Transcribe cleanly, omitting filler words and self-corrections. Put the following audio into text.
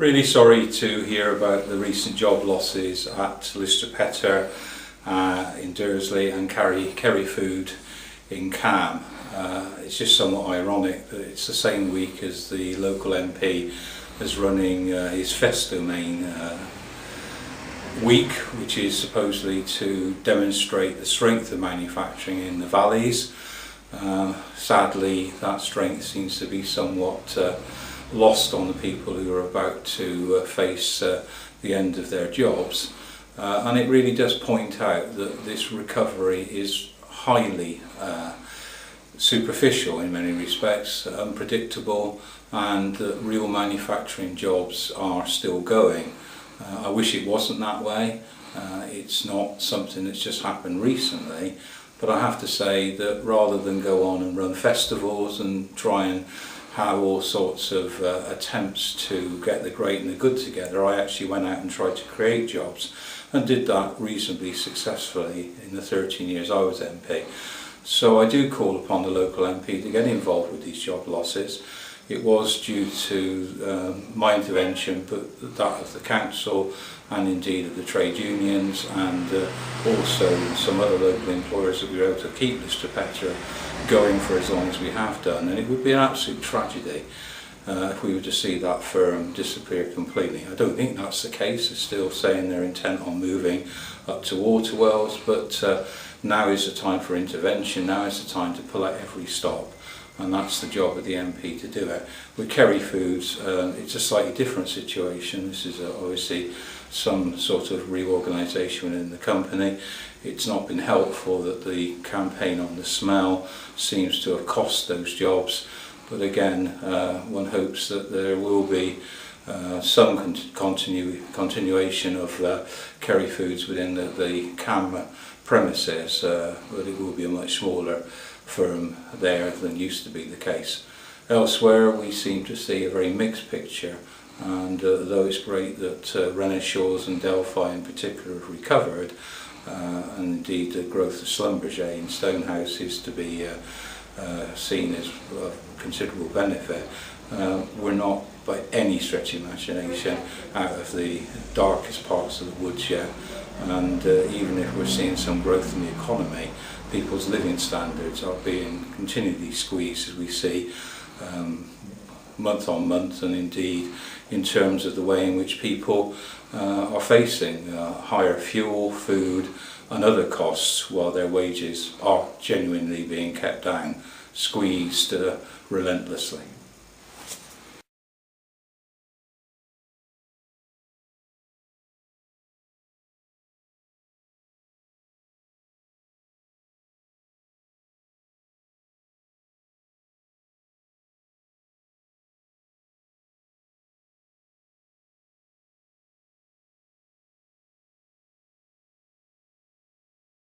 Really sorry to hear about the recent job losses at Lister Petter in Dursley and Kerry Food in Cam. It's just somewhat ironic that it's the same week as the local MP is running his Festomain week, which is supposedly to demonstrate the strength of manufacturing in the valleys. Sadly, that strength seems to be somewhat lost on the people who are about to face the end of their jobs, and it really does point out that this recovery is highly superficial in many respects, unpredictable, and that real manufacturing jobs are still going. I wish it wasn't that way. It's not something that's just happened recently, but I have to say that rather than go on and run festivals and try and have all sorts of attempts to get the great and the good together, I actually went out and tried to create jobs and did that reasonably successfully in the 13 years I was MP. So I do call upon the local MP to get involved with these job losses. It was due to my intervention, but that of the council and indeed of the trade unions, and also some other local employers, that we were able to keep Lister Petter going for as long as we have done. And it would be an absolute tragedy if we were to see that firm disappear completely. I don't think that's the case. They're still saying they're intent on moving up to Waterwells, but now is the time for intervention. Now is the time to pull out every stop, and that's the job of the MP to do it. With Kerry Foods, it's a slightly different situation. This is obviously some sort of reorganisation within the company. It's not been helpful that the campaign on the smell seems to have cost those jobs, but again, one hopes that there will be some continuation of Kerry Foods within the Cam premises, but it will be a much smaller firm there than used to be the case. Elsewhere, we seem to see a very mixed picture, and though it's great that Renishaws and Delphi in particular have recovered, and indeed the growth of Schlumberger in Stonehouse is to be seen as of considerable benefit, we're not by any stretch of imagination out of the darkest parts of the woods yet, and even if we're seeing some growth in the economy, people's living standards are being continually squeezed, as we see month on month, and indeed in terms of the way in which people are facing higher fuel, food and other costs, while their wages are genuinely being kept down, squeezed relentlessly.